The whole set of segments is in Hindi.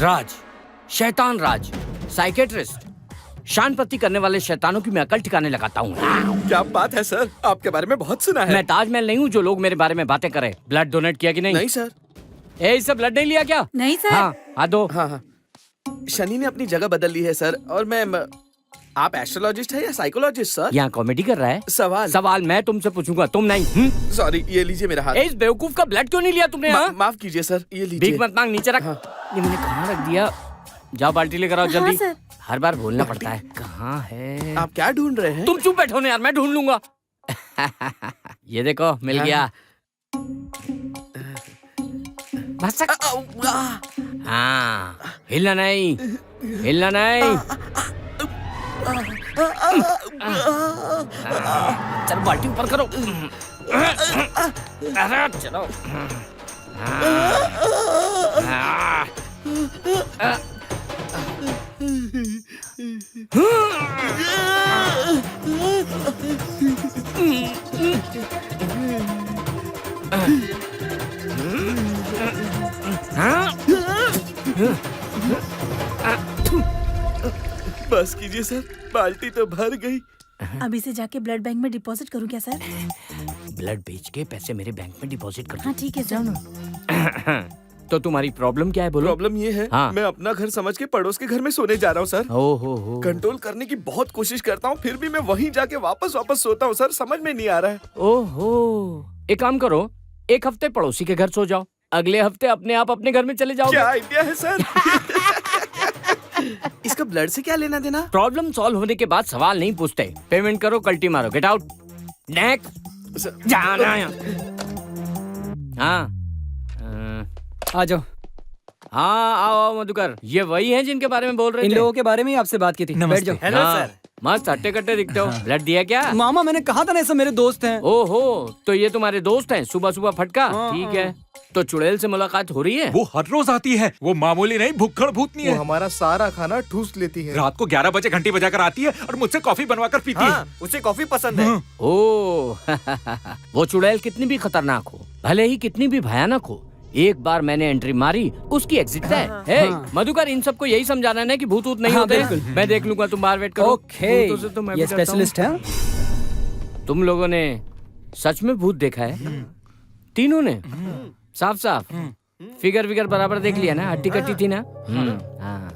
राज, शैतान राज, साइकेट्रिस्ट, शानपत्ती करने वाले शैतानों की मैं अकल ठिकाने लगाता हूँ। क्या बात है सर, आपके बारे में बहुत सुना है। मैं ताजमहल नहीं हूँ जो लोग मेरे बारे में बातें करें। ब्लड डोनेट किया कि नहीं? नहीं सर। इससे ब्लड नहीं लिया क्या? नहीं सर। हाँ दो। हाँ, शनि ने अपनी जगह बदल ली है सर। और मैं आप एस्ट्रोलॉजिस्ट है या साइकोलॉजिस्ट सर? यहाँ कॉमेडी कर रहा है। सवाल मैं तुमसे पूछूंगा, तुम नहीं। सॉरी, ये लीजिए मेरा हाथ। इस बेवकूफ का ब्लड क्यों नहीं लिया तुमने? माफ कीजिए सर, ये लीजिए। भीख मत मांग, नीचे रख। ये मैंने कहाँ रख दिया? जाओ बाल्टी लेकर आओ जल्दी। सर। हर बार बोलना पड़ता है। कहाँ है? आप क्या ढूंढ रहे हैं? तुम चुप बैठो ना यार, मैं ढूंढ लूंगा। ये देखो, मिल गया। हाँ, हिलना नहीं, हिलना नहीं। चलो बाल्टी ऊपर करो। अरे चलो। बस कीजिए सर, बाल्टी तो भर गई। अभी से जाके ब्लड बैंक में डिपॉजिट करूँ क्या सर? ब्लड बेच के पैसे मेरे बैंक में डिपॉजिट कर दो। हाँ ठीक है सर। तो तुम्हारी प्रॉब्लम क्या है बोलो? प्रॉब्लम ये है, हाँ। मैं अपना घर समझ के पड़ोस के घर में सोने जा रहा हूँ सर। हो। कंट्रोल करने की बहुत कोशिश करता हूँ, फिर भी मैं वहीं जाके वापस सोता हूँ सर। समझ में नहीं आ रहा है। ओहो, एक काम करो, एक हफ्ते पड़ोसी के घर सो जाओ, अगले हफ्ते अपने आप अपने घर में चले जाओ। क्या आइडिया है सर? इसका ब्लड से क्या लेना देना? प्रॉब्लम सॉल्व होने के बाद सवाल नहीं पूछते। पेमेंट करो, कल्टी मारो, गेट आउट। नेक्स्ट जाना है। हाँ आ जाओ। हाँ, आओ मधुकर, ये वही हैं जिनके बारे में बोल रहे थे? इन लोगों के बारे में ही आपसे बात की थी। बैठ जाओ। Hello sir. मस्त हट्टे कट्टे दिखते हो। ब्लड दिया क्या? मामा मैंने कहा था ना, ये सब मेरे दोस्त हैं। ओहो, तो ये तुम्हारे दोस्त हैं? सुबह सुबह फटका। ठीक है, तो चुड़ैल से मुलाकात हो रही है? वो हर रोज आती है। वो मामूली नहीं, भुक्खड़ भूतनी वो है। हमारा सारा खाना ठूस लेती है। रात को 11 बजे घंटी बजाकर आती है और मुझसे कॉफी बनवाकर पीती है। उसे कॉफी पसंद है। ओह वो चुड़ैल कितनी भी खतरनाक हो, भले ही कितनी भी भयानक हो, एक बार मैंने एंट्री मारी, उसकी एग्जिट है। हे मधुकर, इन सबको यही समझाना है ना कि भूत नहीं होते। मैं देख लूंगा, तुम बाहर वेट करो। ओके, भूतों से तो मैं ये भी डरता हूँ। स्पेशलिस्ट है। तुम लोगों ने सच में भूत देखा है? तीनों ने? साफ साफ फिगर विगर बराबर देख लिया ना? हट्टी कट्टी थी ना? हाँ।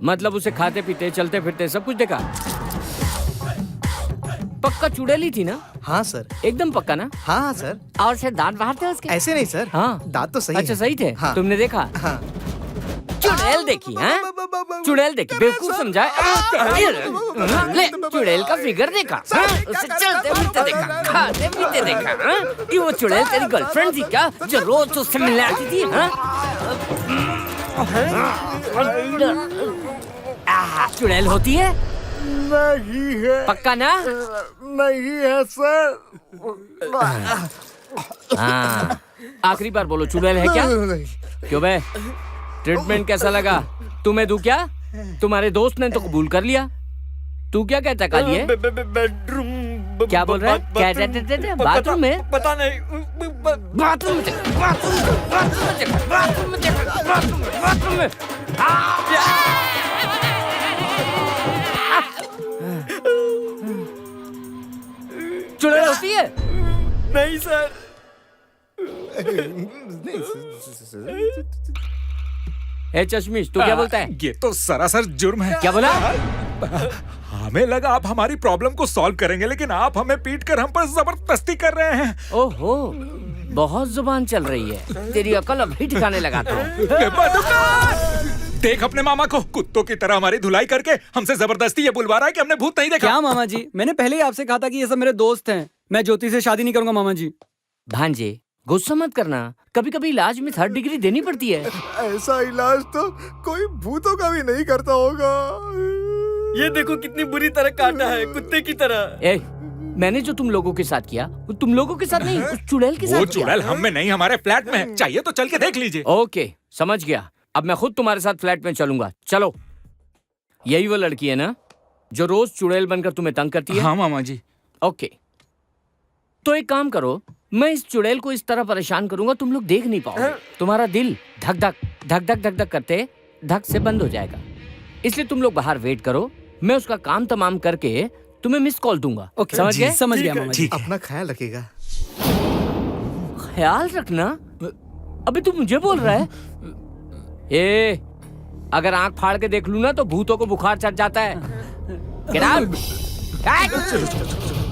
मतलब उसे खाते पीते चलते फिरते सब कुछ देखा? पक्का चुड़ैल ही थी ना? हाँ सर। एकदम पक्का ना? हाँ सर। और शायद दांत बाहर थे उसके? ऐसे नहीं सर। हाँ, दांत तो सही अच्छा है। सही थे। हाँ। तुमने देखा? हाँ। चुड़ैल देखी? हाँ, चुड़ैल देखी, बेवकूफ समझा? ले, चुड़ैल का फिगर देखा? हाँ? उसे चलते फिरते देखा, खाते पीते देखा? हाँ? कि वो चुड़ैल तेरी गर्लफ्रेंड थी क्या, जो रोज उससे मिलने आती थी? हाँ? चुड़ैल होती है? नहीं है। पक्का ना? नहीं है सर। हाँ, आखिरी बार बोलो, चुड़ैल है क्या? क्यों बे, ट्रीटमेंट कैसा लगा? तुम्हें दूं क्या? तुम्हारे दोस्त ने तो कबूल कर लिया। तू क्या कहता काली है? बेडरूम। क्या बोल रहा है? क्या कहते? बाथरूम में? पता नहीं। बाथरूम में चल, बाथरूम में, बाथरूम में चल, बाथरूम में चल, बाथरूम में, बाथरूम में। चुड़ैल होती है? नहीं सर। ए चश्मिश, तू क्या बोलता है? ये तो सरासर जुर्म है। क्या बोला? हमें लगा आप हमारी प्रॉब्लम को सॉल्व करेंगे, लेकिन आप हमें पीट कर हम पर जबरदस्ती कर रहे हैं। ओहो, बहुत जुबान चल रही है। तेरी अकल अभी ठिकाने लगाता हूँ। देख अपने मामा को, कुत्तों की तरह हमारी धुलाई करके हमसे जबरदस्ती ये बुलवा रहा है कि हमने भूत नहीं देखा। क्या मामा जी, मैंने पहले ही आपसे कहा था कि ये सब मेरे दोस्त हैं। मैं ज्योति से शादी नहीं करूंगा मामा जी। भांजे, गुस्सा मत करना, कभी कभी इलाज में 3rd डिग्री देनी पड़ती है। ऐसा इलाज तो कोई भूतों का भी नहीं करता होगा। ये देखो कितनी बुरी तरह काटा है, कुत्ते की तरह। ए, मैंने जो तुम लोगों के साथ किया, वो तुम लोगों के साथ नहीं, उस चुड़ैल के साथ वो किया। चुड़ैल हम में नहीं, हमारे फ्लैट में है। चाहिए तो चल के देख लीजिए। ओके, समझ गया। अब मैं खुद तुम्हारे साथ फ्लैट में चलूंगा। चलो। यही वो लड़की है ना जो रोज चुड़ैल बनकर तुम्हें तंग करती है? हाँ मामा जी। ओके, तो एक काम करो, मैं इस चुड़ैल को इस तरह परेशान करूंगा तुम लोग देख नहीं पाओगे। तुम्हारा दिल धक धक धक धक धक धक करते धक से बंद हो जाएगा। इसलिए तुम लोग बाहर वेट करो, मैं उसका काम तमाम करके तुम्हें मिस कॉल दूंगा। ओके, समझ गए? समझ गया मामा जी। अपना ख्याल रखिएगा। ख्याल रखना? अभी तू मुझे बोल रहा है? ए, अगर आंख फाड़ के देख लूं ना तो भूतों को बुखार चढ़ जाता है। Get out!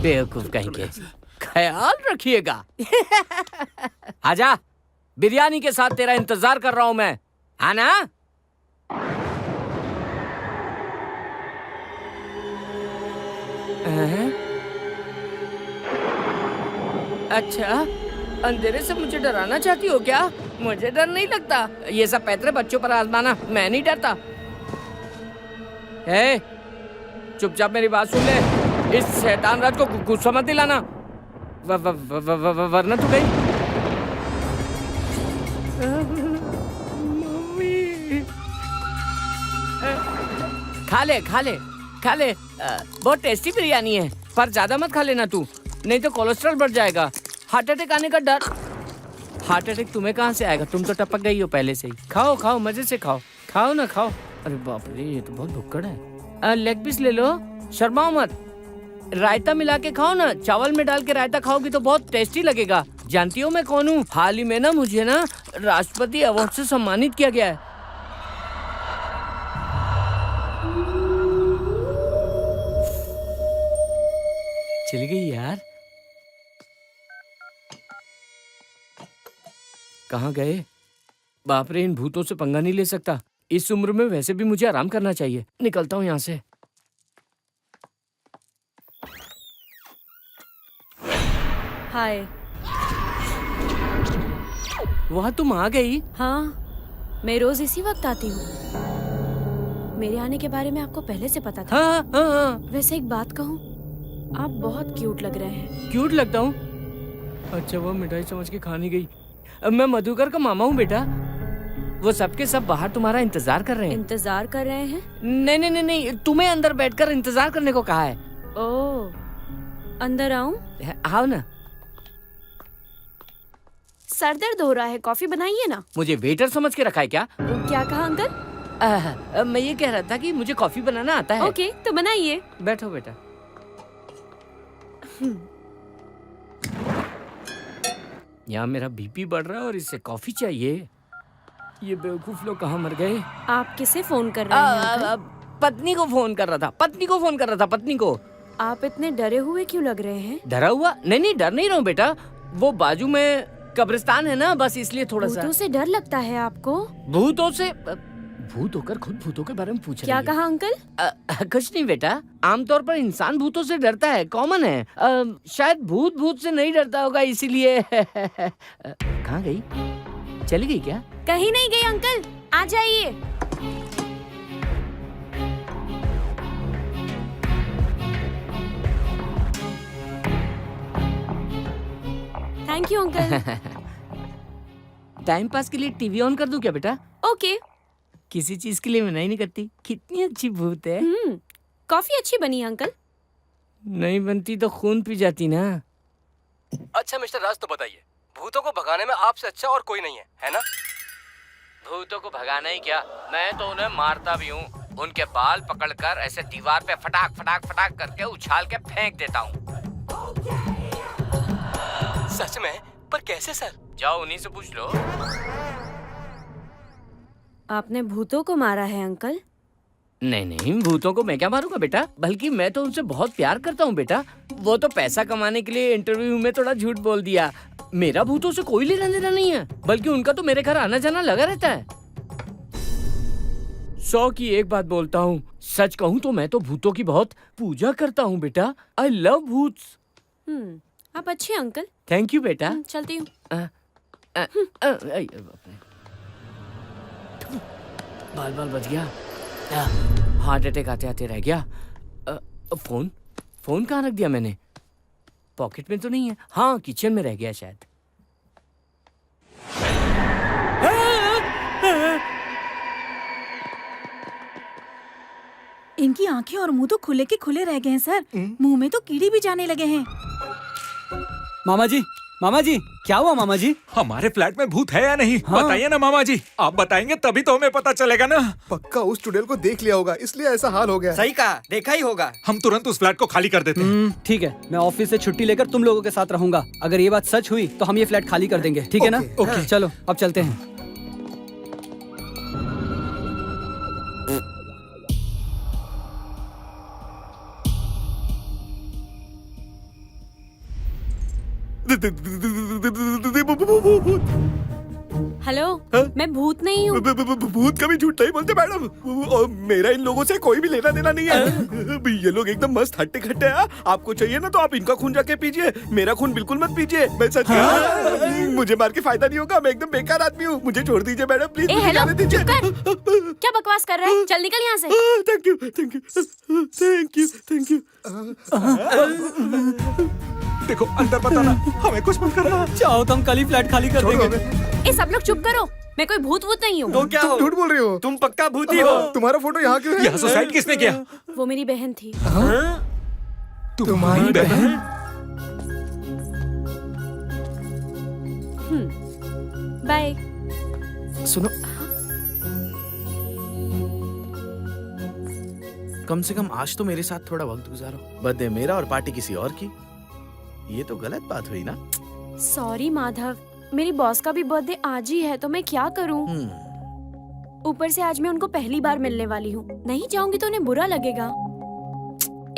बेवकूफ कहीं के। ख्याल रखिएगा। आजा, बिरयानी के साथ तेरा इंतजार कर रहा हूं मैं, आना। अच्छा, अंधेरे से मुझे डराना चाहती हो क्या? मुझे डर नहीं लगता। ये सब पैतरे बच्चों पर आजमाना, मैं नहीं डरता। चुपचाप मेरी बात सुन ले। इस शैतान राज को गुस्सा मत दिलाना, वरना तू गई। खा ले खा ले खा ले, बहुत टेस्टी बिरयानी है, पर ज्यादा मत खा लेना तू, नहीं तो कोलेस्ट्रॉल बढ़ जाएगा। हार्ट अटैक आने का डर। हार्ट अटैक तुम्हें कहाँ से आएगा? तुम तो टपक गई हो पहले से ही। खाओ खाओ, मजे से खाओ, खाओ ना खाओ। अरे बाप रे, ये तो बहुत भुक्कड़ है। लेग पीस ले लो, शर्माओ मत। रायता मिला के खाओ ना, चावल में डाल के रायता खाओगी तो बहुत टेस्टी लगेगा। जानती हो मैं कौन हूँ? हाल ही में ना मुझे ना राष्ट्रपति अवार्ड से सम्मानित किया गया है। चली गई यार। कहाँ गए? बाप रे, इन भूतों से पंगा नहीं ले सकता। इस उम्र में वैसे भी मुझे आराम करना चाहिए। निकलता हूँ यहाँ से। हाय। वहाँ तुम आ गई? हाँ, मैं रोज इसी वक्त आती हूँ। मेरे आने के बारे में आपको पहले से पता था। हाँ हाँ हाँ। वैसे एक बात कहूँ, आप बहुत क्यूट लग रहे हैं। क्यूट लगता हूँ? अच्छा, वो मिठाई समझ के खा नहीं गई। मैं मधुकर का मामा हूँ बेटा। वो सबके सब बाहर तुम्हारा इंतजार कर रहे हैं। इंतजार कर रहे हैं? नहीं नहीं नहीं नहीं, तुम्हें अंदर बैठकर इंतजार करने को कहा है। ओह, अंदर आऊं? आओ ना। सर दर्द हो रहा है, कॉफी बनाइए ना। मुझे वेटर समझ के रखा है क्या? क्या कहा अंकल? मैं ये कह रहा था कि मुझे कॉफी बनाना आता है। ओके, तो बनाइए। बैठो बेटा। यहाँ मेरा बीपी बढ़ रहा है और इससे कॉफी चाहिए। ये बेवकूफ लोग कहाँ मर गए? आप किसे फोन कर रहे हैं अंकल? पत्नी को फोन कर रहा था। पत्नी को फोन कर रहा था। पत्नी को। आप इतने डरे हुए क्यों लग रहे हैं? डरा हुआ? नहीं नहीं, डर नहीं रहा हूँ बेटा। वो बाजू में कब्रिस्तान है ना, बस इसलिए थोड़ा सा। भूतों से डर लगता है आपको? भूतों से? भूत होकर खुद भूतों के बारे में पूछ रही है। क्या कहा अंकल? कुछ नहीं बेटा, आमतौर पर इंसान भूतों से डरता है, कॉमन है। शायद भूत से नहीं डरता होगा, इसीलिए। कहाँ गई? चली गई क्या? कहीं नहीं गई अंकल, आ जाइए। Thank you uncle. Time pass के लिए टीवी ऑन कर दूं क्या बेटा? ओके। किसी चीज के लिए मना ही नहीं करती। कितनी अच्छी भूत है। कॉफी अच्छी बनी है अंकल। नहीं बनती तो खून पी जाती ना। अच्छा मिस्टर राज, तो बताइए, भूतों को भगाने में आपसे अच्छा और कोई नहीं है ना? भूतों को भगाना ही क्या, मैं तो उन्हें मारता भी हूँ। उनके बाल पकड़कर ऐसे दीवार पे फटाक फटाक फटाक करके उछाल के फेंक देता हूँ। सच में? पर कैसे सर? जाओ उन्हीं से पूछ लो। आपने भूतों को मारा है अंकल? नहीं नहीं, भूतों को मैं क्या मारूंगा बेटा, बल्कि मैं तो उनसे बहुत प्यार करता हूँ बेटा। वो तो पैसा कमाने के लिए इंटरव्यू में थोड़ा झूठ बोल दिया। मेरा भूतों से कोई लेना देना नहीं है, बल्कि उनका तो मेरे घर आना जाना लगा रहता है। 100 की एक बात बोलता हूँ, सच कहूँ तो मैं तो भूतों की बहुत पूजा करता हूँ बेटा। I love bhoots. आप अच्छे अंकल। थैंक यू बेटा। चलती हूँ। बाल बाल बच गया। हार्ट अटैक आते आते रह गया। फोन कहाँ रख दिया मैंने? पॉकेट में तो नहीं है। हाँ, किचन में रह गया शायद। इनकी आंखें और मुंह तो खुले के खुले रह गए हैं सर। मुंह में तो कीड़े भी जाने लगे हैं। मामा जी क्या हुआ मामा जी? हमारे फ्लैट में भूत है या नहीं? हाँ। बताइए ना मामा जी, आप बताएंगे तभी तो हमें पता चलेगा ना। पक्का उस चुड़ैल को देख लिया होगा, इसलिए ऐसा हाल हो गया। सही कहा, देखा ही होगा। हम तुरंत उस फ्लैट को खाली कर देते हैं। ठीक है, मैं ऑफिस से छुट्टी लेकर तुम लोगों के साथ रहूंगा। अगर ये बात सच हुई तो हम ये फ्लैट खाली कर देंगे, ठीक है ना? ओके। चलो अब चलते हैं। हेलो, मैं भूत नहीं हूँ। भूत कभी झूठ नहीं बोलते मैडम, और मेरा इन लोगों से कोई भी लेना देना नहीं है। ये लोग एकदम मस्त हट्टे खट्टे हैं। आपको चाहिए ना तो आप इनका खून जाके पीजिए, मेरा खून बिल्कुल मत पीजिए। मैं सच कह रहा हूं, मुझे मार के फायदा नहीं होगा। मैं एकदम बेकार आदमी हूँ, मुझे छोड़ दीजिए मैडम प्लीज। ए मुझे हेलो, जाने दीजिए। क्या बकवास कर रहा है? चल निकल यहाँ से। Thank you thank you thank you thank you. देखो अंदर बताना, हमें कुछ मत करना। चाहो तो हम कल ही फ्लैट खाली कर देंगे। ए सब लोग चुप करो, मैं कोई भूत वूत नहीं हूँ। तो क्या हो? झूठ बोल रही हो तुम पक्का भूत ही हो। तुम्हारा फोटो यहाँ क्यों है? यहाँ सुसाइड किसने किया? वो मेरी बहन थी। तुम्हारी बहन? बाय। सुनो, कम से कम आज तो मेरे साथ थोड़ा वक्त गुजारो। बर्थडे मेरा और पार्टी किसी और की, ये तो गलत बात हुई ना। सॉरी माधव, मेरी बॉस का भी बर्थडे आज ही है तो मैं क्या करूं? ऊपर से आज मैं उनको पहली बार मिलने वाली हूँ। नहीं जाऊंगी तो उन्हें बुरा लगेगा।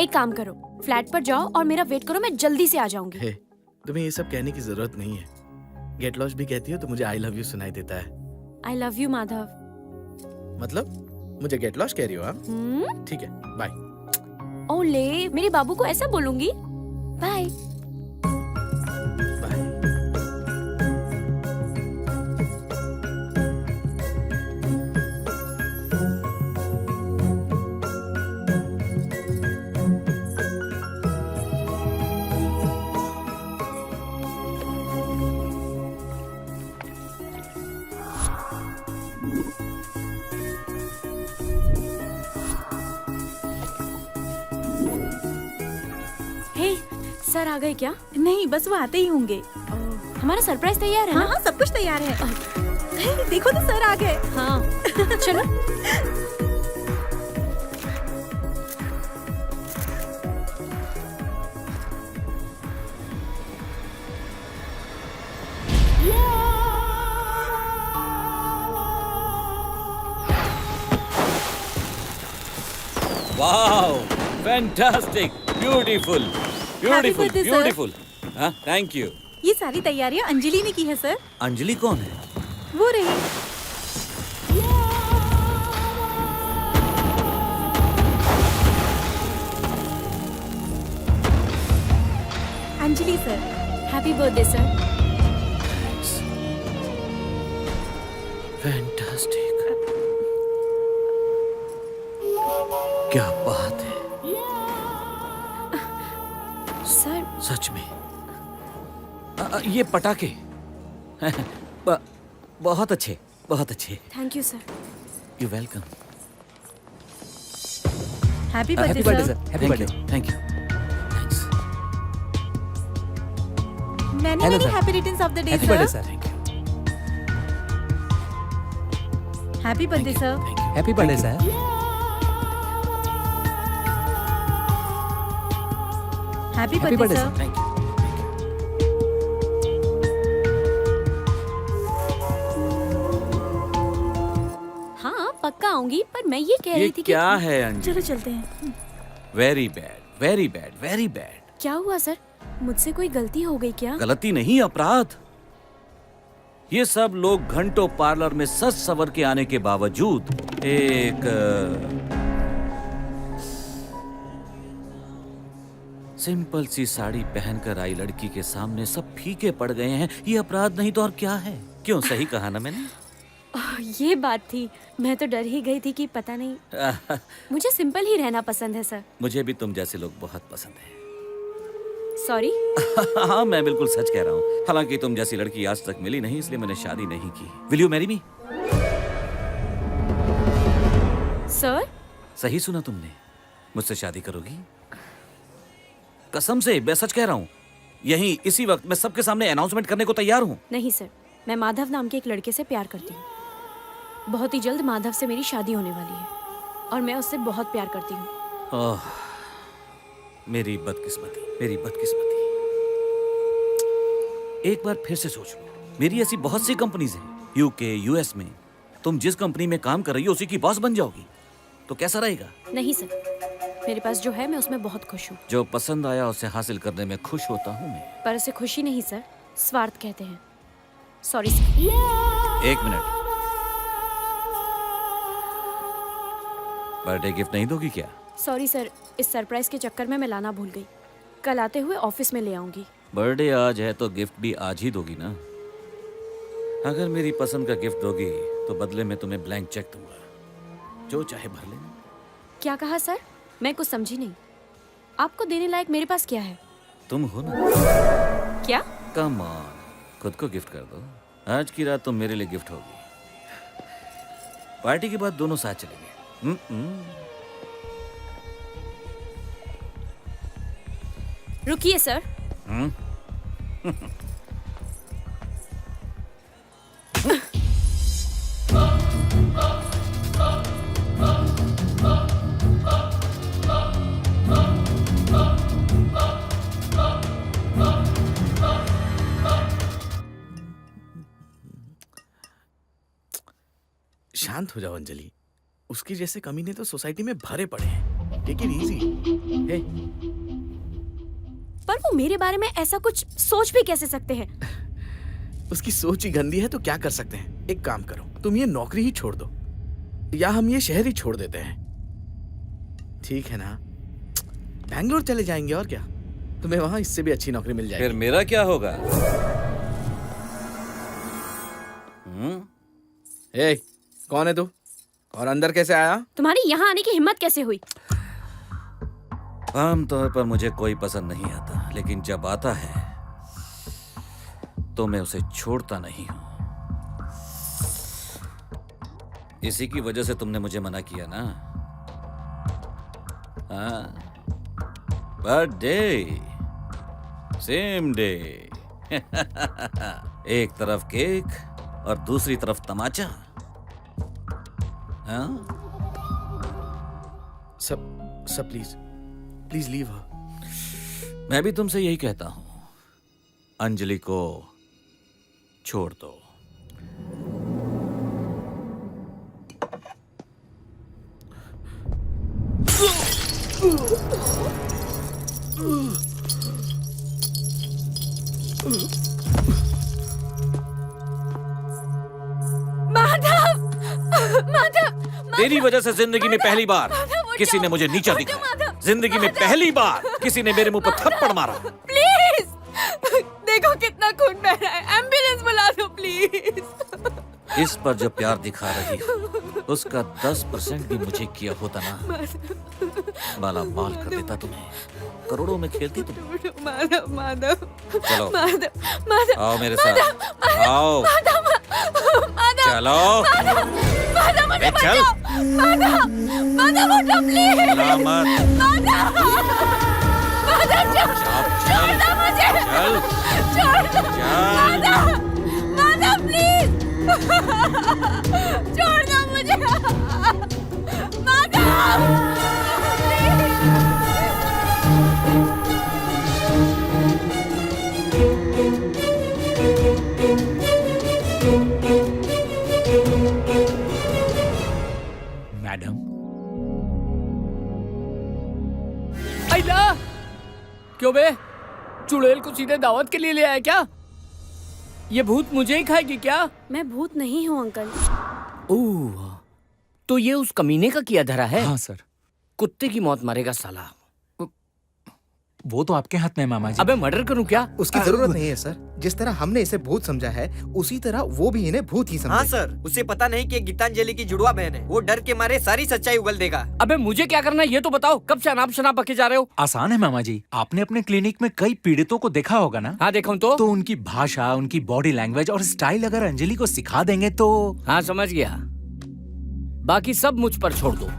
एक काम करो, फ्लैट पर जाओ और मेरा वेट करो, मैं जल्दी से आ जाऊंगी। हे, तुम्हें ये सब कहने की जरूरत नहीं है। गेट लॉस्ट भी कहती हो तो मुझे आई लव यू सुनाई देता है। I love you Madhav. मतलब मुझे गेट लॉस्ट कह रही हो आप? ठीक है, बाय। ओले, मेरे बाबू को ऐसा बोलूंगी? बाय। बाय। हे, सर आ गए क्या? नहीं, बस वो आते ही होंगे। हमारा सरप्राइज तैयार है हाँ ना? हाँ, सब कुछ तैयार है। हे, देखो तो सर आ गए। हाँ, चलो। Wow, fantastic, beautiful, beautiful, birthday, sir. beautiful. हाँ, thank you. ये सारी तैयारियां अंजलि ने की है सर। अंजलि कौन है? वो रही। Anjali sir. Happy birthday sir. Fantastic, क्या बात है। सर, सच में ये पटाखे बहुत अच्छे, बहुत अच्छे। Thank you sir. You welcome. Happy happy birthday birthday sir. Sir, happy birthday. Thank you. Thanks. Many Hello, many sir. Happy returns of the day happy birthday sir. Sir. Thank you. Happy birthday sir. Thank you. Happy birthday sir. Happy happy birthday birthday sir. Sir. Thank you. हाँ, पक्का आऊंगी, पर मैं ये कह ये रही थी कि क्या है अंजलि? चलो चलते हैं। Very bad, very bad, very bad. क्या हुआ सर? मुझसे कोई गलती हो गई क्या? गलती नहीं, अपराध। ये सब लोग घंटों पार्लर में सज सवर के आने के बावजूद एक सिंपल सी साड़ी पहनकर आई लड़की के सामने सब फीके पड़ गए हैं। ये अपराध नहीं तो और क्या है? क्यों, सही कहा ना मैंने? ये बात थी। मैं तो डर ही गई थी कि पता नहीं। मुझे सिंपल ही रहना पसंद है सर। मुझे भी तुम जैसे लोग बहुत पसंद हैं। सॉरी। हाँ, मैं बिल्कुल सच कह रहा हूँ। हालांकि तुम जैसी लड़की आज तक मिली नहीं, इसलिए मैंने शादी नहीं की। Will you marry me? Sir, सही सुना तुमने, मुझसे शादी करोगी? कसम से, मैं सच कह रहा हूँ। यहीं इसी वक्त मैं सबके सामने अनाउंसमेंट करने को तैयार हूँ। नहीं सर, मैं माधव नाम के एक लड़के से प्यार करती हूँ। बहुत ही जल्द माधव से मेरी शादी होने वाली है और मैं उससे बहुत प्यार करती हूँ। ओह, मेरी बदकिस्मती, मेरी बदकिस्मती। एक बार फिर से सोच लो, मेरी ऐसी बहुत सी कंपनीज हैं यूके, यूएस में। तुम जिस कंपनी में काम कर रही हो उसी की बॉस बन जाओगी तो कैसा रहेगा? नहीं सर, मेरे पास जो है मैं उसमें बहुत खुश हूँ। जो पसंद आया उसे हासिल करने में खुश होता हूँ मैं। पर उसे खुशी नहीं सर, स्वार्थ कहते हैं। Sorry sir. एक मिनट, बर्थडे गिफ्ट नहीं दोगी क्या? सॉरी सर, इस सरप्राइज के चक्कर में मैं लाना भूल गई। कल आते हुए ऑफिस में ले आऊंगी। बर्थडे आज है तो गिफ्ट भी आज ही दोगी ना? अगर मेरी पसंद का गिफ्ट दोगी तो बदले में तुम्हें ब्लैंक चेक दूंगा, जो चाहे भर लेना। क्या कहा सर? मैं कुछ समझी नहीं। आपको देने लायक मेरे पास क्या है? तुम हो ना। क्या? कम ऑन, खुद को गिफ्ट कर दो। आज की रात तो मेरे लिए गिफ्ट होगी। पार्टी के बाद दोनों साथ चलेंगे। रुकिए सर। शांत हो जाओ अंजलि। उसकी जैसे कमीने तो सोसाइटी में भरे पड़े हैं। Take it easy. हे, पर वो मेरे बारे में ऐसा कुछ सोच भी कैसे सकते हैं? उसकी सोच ही गंदी है तो क्या कर सकते हैं। एक काम करो, तुम ये नौकरी ही छोड़ दो या हम ये शहर ही छोड़ देते हैं, ठीक है ना? बैंगलोर चले जाएंगे और क्या, तुम्हें वहां इससे भी अच्छी नौकरी मिल जाएगी। फिर मेरा क्या होगा? ए, कौन है तू और अंदर कैसे आया? तुम्हारी यहाँ आने की हिम्मत कैसे हुई? आमतौर पर मुझे कोई पसंद नहीं आता, लेकिन जब आता है तो मैं उसे छोड़ता नहीं हूं। इसी की वजह से तुमने मुझे मना किया ना? हाँ, बर्थडे सेम डे। एक तरफ केक और दूसरी तरफ तमाचा। हाँ? सब प्लीज लीव हर। मैं भी तुमसे यही कहता हूं, अंजलि को छोड़ दो। माधव! माधव! तेरी वजह से जिंदगी में पहली बार माधव, किसी ने मुझे नीचा माधव, दिखाया। माधव, जिंदगी में पहली बार किसी ने मेरे मुंह पर थप्पड़ मारा। प्लीज! देखो कितना खून बह रहा है। एम्बुलेंस बुला दो प्लीज। इस पर जो प्यार दिखा रही हो उसका 10% भी मुझे किया होता ना, माला माल कर देता तुम्हें, करोड़ों में खेलती तुम। माधव, माधव, चलो माधव, माधव, आओ मेरे साथ, आओ चलो। माधव मुझे चल, बचाओ। माधव, माधव उठो प्लीज। सलामत। माधव, माधव छोड़ दो मुझे। चल, छोड़ दो। चल। माधव, माधव प्लीज। छोड़ दो मुझे। माधव, मैडम, आइला, क्यों बे? चुड़ैल को सीधे दावत के लिए ले आया क्या? ये भूत मुझे ही खाएगी क्या? मैं भूत नहीं हूँ अंकल। ओह, तो ये उस कमीने का किया धरा है? हाँ सर। कुत्ते की मौत मारेगा साला। वो तो आपके हाथ में है मामा जी। अबे मर्डर करूं क्या? उसकी जरूरत नहीं है सर। जिस तरह हमने इसे भूत समझा है उसी तरह वो भी इन्हें भूत ही समझे। हाँ सर, उसे पता नहीं कि गीतांजलि की जुड़वा बहन है। वो डर के मारे सारी सच्चाई उगल देगा। अबे मुझे क्या करना है ये तो बताओ। कब से अनाप शनाप बके जा रहे हो? आसान है मामा जी, आपने अपने क्लिनिक में कई पीड़ितों को देखा होगा ना? हाँ देखा हूं तो उनकी भाषा, उनकी बॉडी लैंग्वेज और स्टाइल अगर अंजलि को सिखा देंगे तो। हाँ समझ गया। बाकी सब मुझ पर छोड़ दो।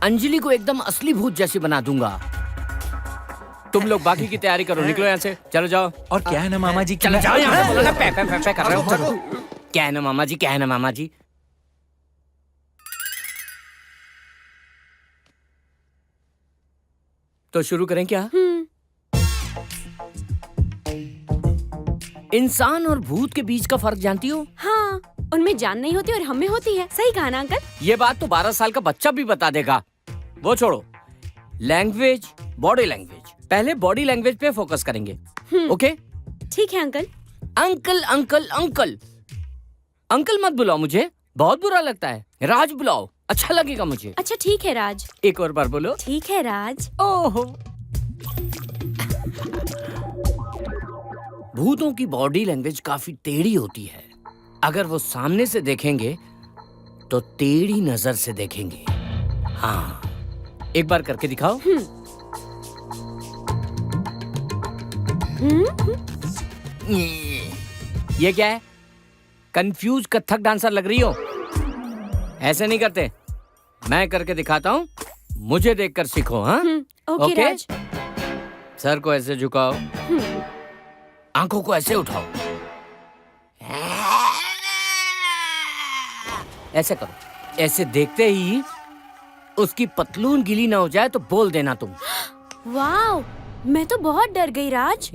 अंजलि को एकदम असली भूत जैसी बना दूंगा। तुम लोग बाकी की तैयारी करो, निकलो यहाँ से, चलो जाओ। और क्या है ना मामा जी, चलो जाओ यहाँ से, बोलो ना पे पे पे पे कर रहे हो। चलो। क्या है ना मामा जी, क्या है ना मामा जी। तो शुरू करें क्या? इंसान और भूत के बीच का फर्क जानती हो? हाँ, उनमें जान नहीं होती और हमें होती है। सही कहा ना अंकल? ये बात तो 12 साल का बच्चा भी बता देगा। वो छोड़ो, लैंग्वेज, बॉडी लैंग्वेज। पहले बॉडी लैंग्वेज पे फोकस करेंगे, ओके? ठीक है uncle. Uncle uncle uncle uncle मत बुलाओ, मुझे बहुत बुरा लगता है। राज बुलाओ, अच्छा लगेगा मुझे। अच्छा ठीक है राज। एक और बार बोलो। ठीक है राज। ओहो। भूतों की बॉडी लैंग्वेज काफी टेढ़ी होती है। अगर वो सामने से देखेंगे तो टेढ़ी नजर से देखेंगे। हाँ, एक बार करके दिखाओ। ये क्या है? कंफ्यूज कथक डांसर लग रही हो। ऐसे नहीं करते, मैं करके दिखाता हूँ, मुझे देखकर सीखो। हाँ, ओके राज। सर को ऐसे झुकाओ, आंखों को ऐसे उठाओ, ऐसे करो। ऐसे देखते ही उसकी पतलून गीली ना हो जाए तो बोल देना तुम। वाओ, मैं तो बहुत डर गई राज।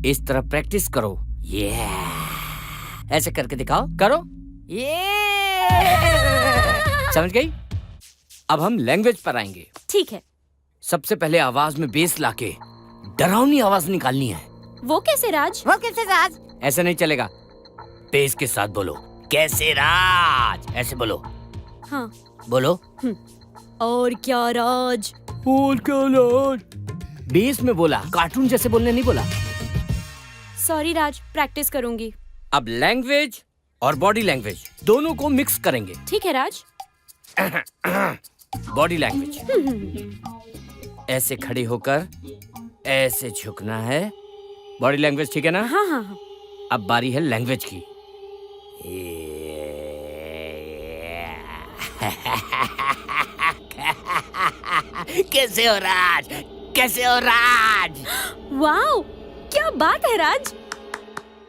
इस तरह प्रैक्टिस करो। ये ऐसे करके दिखाओ, करो। ये समझ गई? अब हम लैंग्वेज पर आएंगे। ठीक है। सबसे पहले आवाज में बेस लाके डरावनी आवाज निकालनी है। वो कैसे राज? वो कैसे राज? ऐसे नहीं चलेगा, बेस के साथ बोलो। कैसे राज, ऐसे बोलो। हाँ बोलो। और क्या राज? और क्या राज? बेस में बोला, कार्टून जैसे बोलने नहीं बोला। सॉरी राज, प्रैक्टिस करूंगी। अब लैंग्वेज और बॉडी लैंग्वेज दोनों को मिक्स करेंगे। ठीक है राज। बॉडी लैंग्वेज, ऐसे खड़े होकर ऐसे झुकना है। बॉडी लैंग्वेज, ठीक है ना? हाँ हाँ हाँ। अब बारी है लैंग्वेज की। कैसे हो राज, कैसे हो राज? वाओ, क्या बात है राज।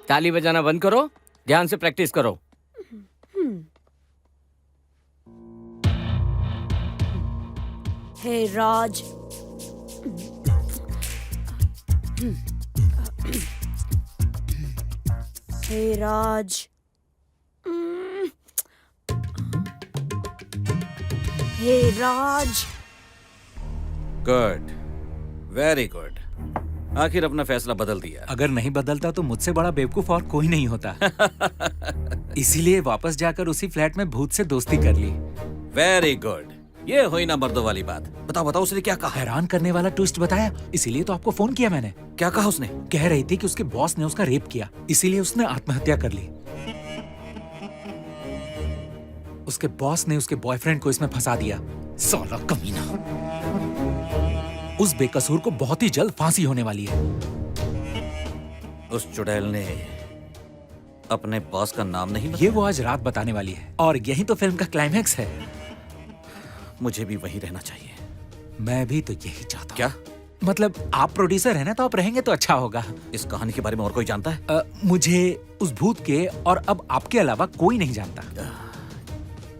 ताली बजाना बंद करो, ध्यान से प्रैक्टिस करो। Hey Raj. Hey Raj. Hey Raj. Good, very good. आखिर अपना फैसला बदल दिया। अगर नहीं बदलता तो मुझसे बड़ा बेवकूफ और कोई नहीं होता। इसीलिए वापस जाकर उसी फ्लैट में भूत से दोस्ती कर ली। वेरी गुड, ये हुई ना मर्दों वाली बात। बताओ बताओ, उसने क्या कहा? हैरान करने वाला ट्विस्ट बताया, इसीलिए तो आपको फोन किया मैंने। क्या कहा उसने? कह रही थी कि उसके बॉस ने उसका रेप किया, इसीलिए उसने आत्महत्या कर ली। उसके बॉस ने उसके बॉयफ्रेंड को इसमें फंसा दिया। साला कमीना। उस बेकसूर को बहुत ही जल्द फांसी होने वाली है। उस चुड़ैल ने अपने बॉस का नाम नहीं ये वो आज रात बताने वाली है, और यही तो फिल्म का क्लाइमैक्स है। मुझे भी वही रहना चाहिए। मैं भी तो यही चाहता हूँ। क्या मतलब, आप प्रोड्यूसर है ना, तो आप रहेंगे तो अच्छा होगा। इस कहानी के बारे में और कोई जानता है? मुझे, उस भूत के और अब आपके अलावा कोई नहीं जानता।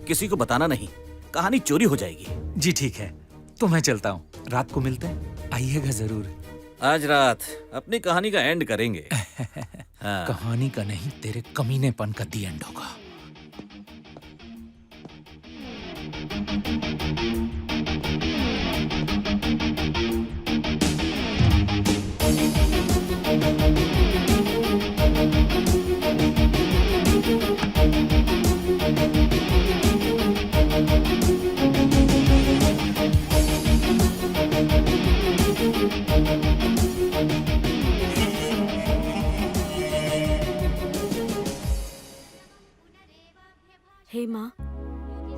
किसी को बताना नहीं, कहानी चोरी हो जाएगी। जी ठीक है, तो मैं चलता हूँ। रात को मिलते हैं, आइएगा जरूर। आज रात अपनी कहानी का एंड करेंगे। हाँ। कहानी का नहीं, तेरे कमीनेपन का दी एंड होगा। हे माँ,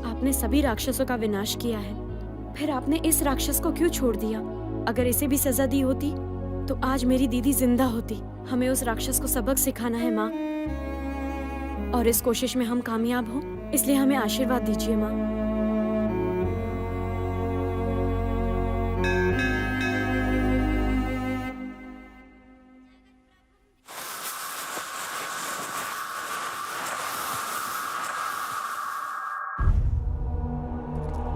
आपने सभी राक्षसों का विनाश किया है, फिर आपने इस राक्षस को क्यों छोड़ दिया? अगर इसे भी सजा दी होती तो आज मेरी दीदी जिंदा होती। हमें उस राक्षस को सबक सिखाना है माँ, और इस कोशिश में हम कामयाब हों, इसलिए हमें आशीर्वाद दीजिए माँ।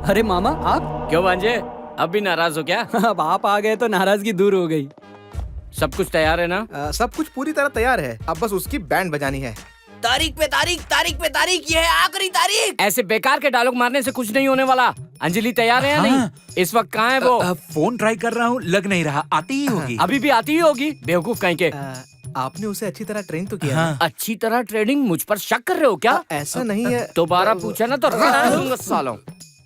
अरे मामा आप क्यों भांजे, अब भी नाराज हो क्या? अब आप आ गए तो नाराजगी दूर हो गई। सब कुछ तैयार है ना? सब कुछ पूरी तरह तैयार है, अब बस उसकी बैंड बजानी है। तारीख पे तारीख, तारीख पे तारीख, ये है आखिरी तारीख। ऐसे बेकार के डायलॉग मारने से कुछ नहीं होने वाला। अंजलि तैयार है या नहीं? इस वक्त कहाँ है वो? फोन ट्राई कर रहा हूँ, लग नहीं रहा। आती ही होगी। अभी भी आती ही होगी, बेवकूफ कहीं के। आपने उसे अच्छी तरह ट्रेन तो किया है। अच्छी तरह ट्रेनिंग? मुझ पर शक कर रहे हो क्या? ऐसा नहीं है। दोबारा पूछा ना तो रगड़ दूंगा सालों।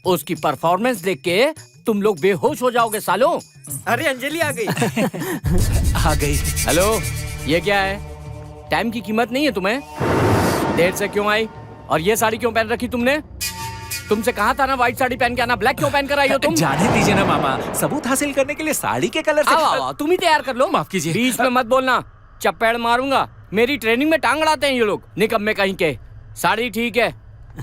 उसकी परफॉर्मेंस देख के तुम लोग बेहोश हो जाओगे सालों। अरे अंजलि आ गई। आ गई। हेलो, ये क्या है? टाइम की कीमत नहीं है तुम्हें? देर से क्यों आई? और ये साड़ी क्यों पहन रखी तुमने? तुमसे कहा था ना व्हाइट साड़ी पहन के आना, ब्लैक क्यों पहन कर आई हो तुम? जाने दीजिए ना मामा, सबूत हासिल करने के लिए साड़ी के कलर से। आओ, तुम ही तैयार कर लो। माफ कीजिए। बीच में मत बोलना, चप्पड़ मारूंगा। मेरी ट्रेनिंग में टांग अड़ाते हैं ये लोग, निकम्मे कहीं के। साड़ी ठीक है,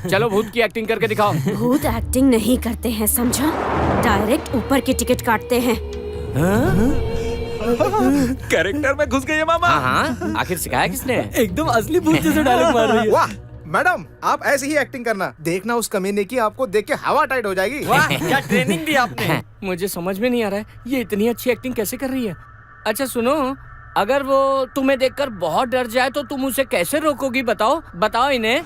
चलो भूत की एक्टिंग करके दिखाओ। भूत एक्टिंग नहीं करते हैं, समझा? डायरेक्ट ऊपर की टिकट काटते हैं। कैरेक्टर में घुस गई है मामा। हाँ, आखिर सिखाया किसने? एकदम असली भूत जैसे डायलॉग मार रही है। वाह मैडम, आप ऐसे ही एक्टिंग करना, देखना उस कमीने की आपको देख के हवा टाइट हो जाएगी। वाह, क्या ट्रेनिंग दी आपने। मुझे समझ में नहीं आ रहा है, ये इतनी अच्छी एक्टिंग कैसे कर रही है? अच्छा सुनो, अगर वो तुम्हें देखकर बहुत डर जाए तो तुम उसे कैसे रोकोगी? बताओ इन्हें।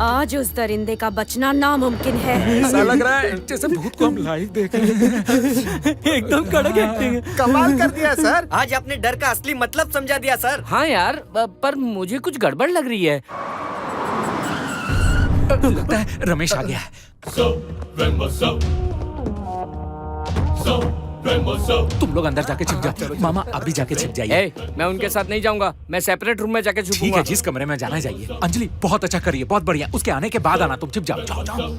आज उस दरिंदे का बचना नामुमकिन है। ऐसा लग रहा है जैसे भूत को हम लाइव देख रहे हैं। एकदम कड़क एक्टिंग। कमाल कर दिया सर। आज आपने डर का असली मतलब समझा दिया सर। हाँ यार, पर मुझे कुछ गड़बड़ लग रही है। लगता है रमेश आ गया है। तुम लोग अंदर जाके छिप जाओ। मामा अभी जाके छिप जाइए। मैं उनके साथ नहीं जाऊंगा, मैं सेपरेट रूम में जाके ठीक छुपूंगा। है, जिस कमरे में जाना जाइए। अंजलि बहुत अच्छा करिए, बहुत बढ़िया। उसके आने के बाद आना, तुम छिप जाओ। जाओ।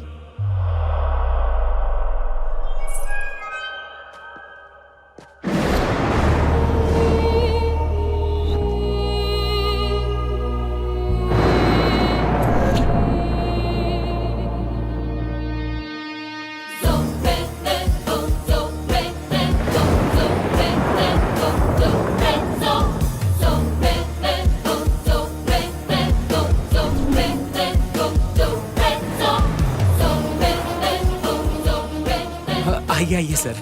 आइए सर।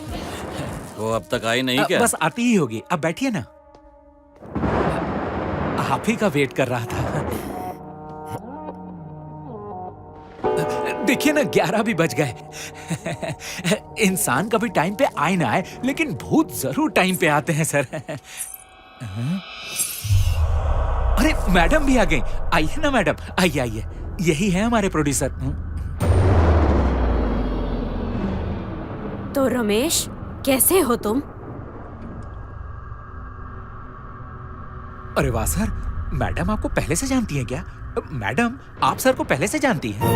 वो अब तक आई नहीं क्या? बस आती ही होगी। अब बैठिए ना। आप ही का वेट कर रहा था। देखिए ना, 11 भी बज गए। इंसान कभी टाइम पे आए ना आए, लेकिन भूत जरूर टाइम पे आते हैं सर। अरे मैडम भी आ गई। आइए ना मैडम, आइए। यही है हमारे प्रोड्यूसर। तो रमेश, कैसे हो तुम? अरे वाह सर, मैडम आपको पहले से जानती हैं क्या? मैडम आप सर को पहले से जानती हैं?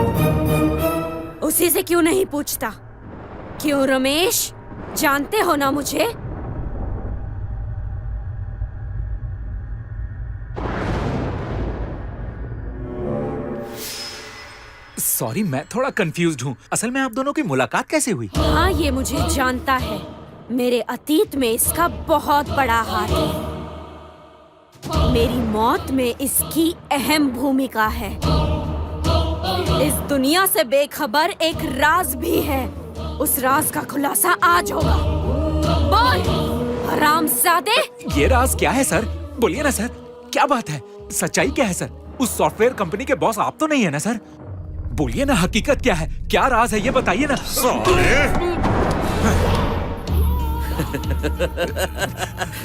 उसी से क्यों नहीं पूछता? क्यों रमेश, जानते हो ना मुझे? सॉरी, मैं थोड़ा कंफ्यूज्ड हूँ। असल में आप दोनों की मुलाकात कैसे हुई? हाँ, ये मुझे जानता है। मेरे अतीत में इसका बहुत बड़ा हाथ है। मेरी मौत में इसकी अहम भूमिका है। इस दुनिया से बेखबर एक राज भी है। उस राज का खुलासा आज होगा। बोल हरामजादे। ये राज क्या है सर? बोलिए ना सर, क्या बात है? सच्चाई क्या है सर? उस सॉफ्टवेयर कंपनी के बॉस आप तो नहीं है ना सर? बोलिए ना, हकीकत क्या है? क्या राज है ये बताइए ना।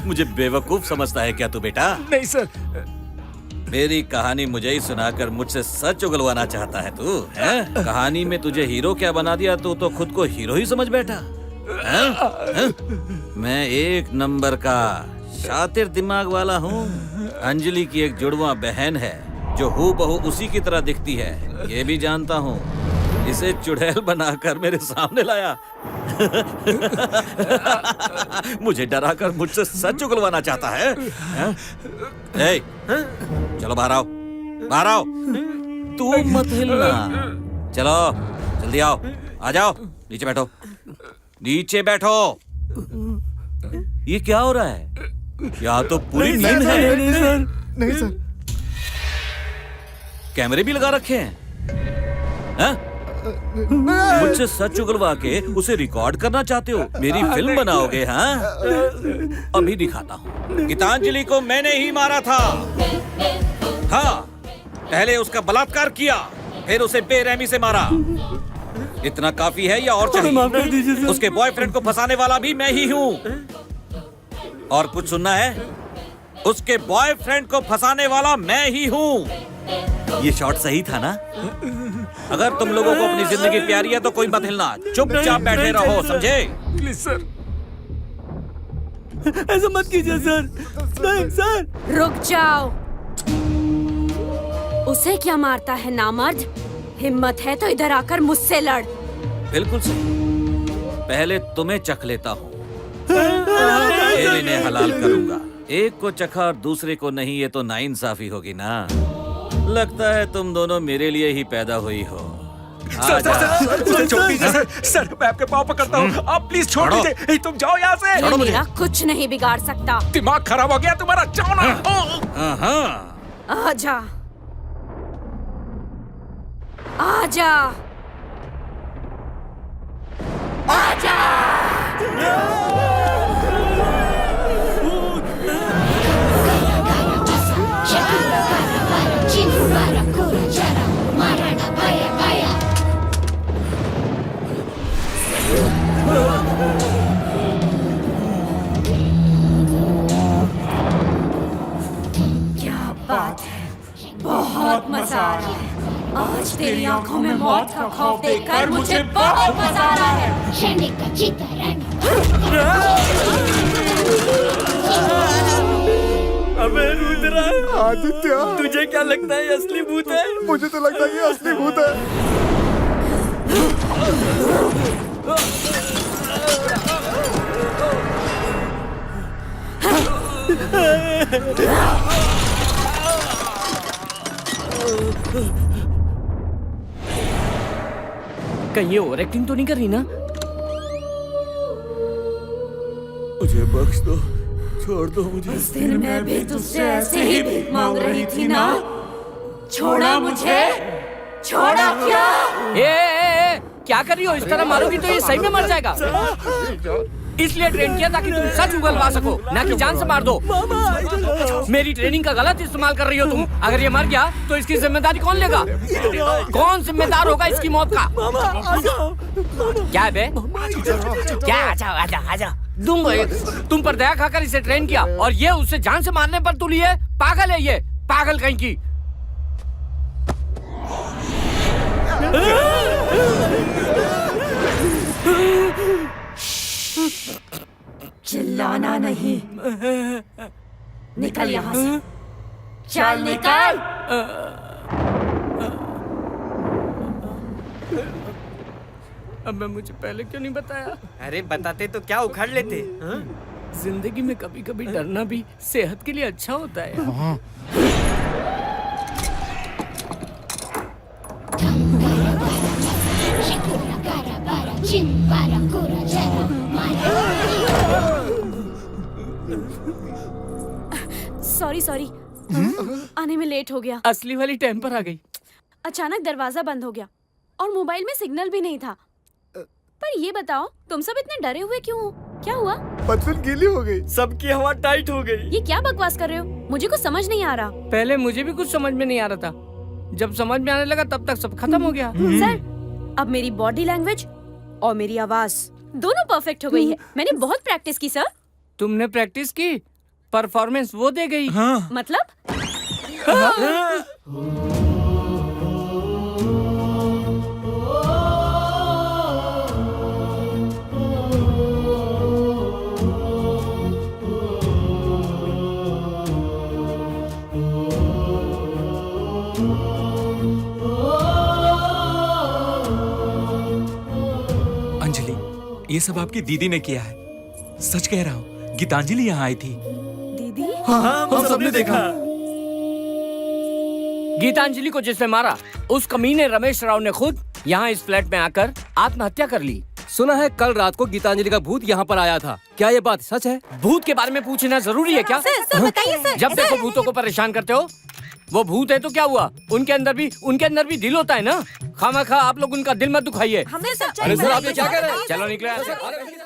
मुझे बेवकूफ समझता है क्या तू बेटा? नहीं सर। मेरी कहानी मुझे ही सुनाकर मुझसे सच उगलवाना चाहता है तू? हैं? कहानी में तुझे हीरो क्या बना दिया, तू तो खुद को हीरो ही समझ बैठा। हैं? मैं एक नंबर का शातिर दिमाग वाला हूँ। अंजलि की एक जुड़वा बहन है जो हूबहू उसी की तरह दिखती है, ये भी जानता हूँ। इसे चुड़ैल बनाकर मेरे सामने लाया। मुझे डराकर मुझसे सच उगलवाना चाहता है। ए, चलो बाहर आओ, बाहर आओ। तू मत हिलना। चलो जल्दी आओ, आ जाओ। नीचे बैठो, नीचे बैठो। ये क्या हो रहा है? यहाँ तो पूरी नींद है। नहीं सर। कैमरे भी लगा रखे हैं? हाँ? मुझसे सच उगलवा के उसे रिकॉर्ड करना चाहते हो? मेरी फिल्म बनाओगे? हाँ, अभी दिखाता हूँ। गीतांजलि को मैंने ही मारा था। हाँ, पहले उसका बलात्कार किया, फिर उसे बेरहमी से मारा। इतना काफी है या और चाहिए? उसके बॉयफ्रेंड को फंसाने वाला भी मैं ही हूँ। और कुछ सुनना है? उसके बॉयफ्रेंड को फंसाने वाला मैं ही हूँ। ये शॉट सही था ना? अगर तुम लोगों को अपनी जिंदगी प्यारी है तो कोई मत हिलना, चुपचाप बैठे रहो, समझे? प्लीज सर, ऐसा मत कीजिए सर। नहीं सर। रुक जाओ। उसे क्या मारता है नामर्द? हिम्मत है तो इधर आकर मुझसे लड़। बिल्कुल सही। पहले तुम्हें चख लेता हूँ, फिर इन्हें हलाल करूंगा। एक को चखा और दूसरे को नहीं, ये तो नाइंसाफी होगी ना। लगता है तुम दोनों मेरे लिए ही पैदा हुई हो। सर, सर, छोड़ दीजिए सर। सर, मैं आपके पाँव पकड़ता हूँ, आप प्लीज छोड़ दीजिए। तुम जाओ यहाँ से। ये मेरा कुछ नहीं बिगाड़ सकता। दिमाग खराब हो गया तुम्हारा, जाओ ना। आजा, आजा, आजा। क्या बात है, बहुत मजा आ रहा है। आज तेरी आंखों में मौत का खौफ देखकर मुझे बहुत मजा आ रहा है। अबे रुद्रा, आदित्य, तुझे क्या लगता है ये असली भूत है? मुझे तो लगता है ये असली भूत है। कहीं ये ओवर एक्टिंग तो नहीं कर रही ना? मुझे बख्श दो, छोड़ दो मुझे। उस दिन मैं भी तुझसे ऐसे ही भीख मांग रही थी ना? छोड़ा मुझे, छोड़ा क्या? ए, क्या कर रही हो? इस तरह मारोगी तो ये सही में मर जाएगा। इसलिए ट्रेन किया ताकि तुम सच उगलवा सको, ना कि जान से मार दो। मेरी ट्रेनिंग का गलत इस्तेमाल कर रही हो तुम। अगर ये मर गया तो इसकी जिम्मेदारी कौन लेगा? कौन जिम्मेदार होगा इसकी मौत का? क्या है बे? क्या? आजा, आजा। तुम पर दया खाकर इसे ट्रेन किया और ये उससे जान से मारने पर तुली है। पागल है ये, पागल कहीं की। चिल्लाना नहीं, निकल यहाँ से, चल निकल। अबे मुझे पहले क्यों नहीं बताया? अरे बताते तो क्या उखाड़ लेते। हाँ? जिंदगी में कभी कभी डरना भी सेहत के लिए अच्छा होता है। सॉरी, आने में लेट हो गया। असली वाली टाइम पर आ गई। अचानक दरवाजा बंद हो गया और मोबाइल में सिग्नल भी नहीं था। पर ये बताओ, तुम सब इतने डरे हुए क्यों हो? क्या हुआ? बचपन गीली हो गई। सबकी हवा टाइट हो गई। ये क्या बकवास कर रहे हो? मुझे कुछ समझ नहीं आ रहा। पहले मुझे भी कुछ समझ में नहीं आ रहा था। जब समझ में आने लगा तब तक सब खत्म हो गया। सर, अब मेरी बॉडी लैंग्वेज और मेरी आवाज दोनों परफेक्ट हो गई है। मैंने बहुत प्रैक्टिस की सर। तुमने प्रैक्टिस की, परफॉर्मेंस वो दे गई। मतलब? अंजलि, ये सब आपकी दीदी ने किया है। सच कह रहा हूँ, गीतांजलि यहाँ आई थी। दीदी? हाँ, हम सबने देखा। गीतांजलि को जिसने मारा, उस कमीने रमेश राव ने खुद यहाँ इस फ्लैट में आकर आत्महत्या कर ली। सुना है कल रात को गीतांजलि का भूत यहाँ पर आया था। क्या ये बात सच है? भूत के बारे में पूछना जरूरी है क्या? सर बताइए सर। जब देखो भूतों को परेशान करते हो। वो भूत है तो क्या हुआ? उनके अंदर भी दिल होता है ना। खामा खा आप लोग उनका दिल मत दुखाइए। हमें सच्चाई अरे सर आप ये बताइए। क्या कह रहे हैं? चलो निकले यहाँ से।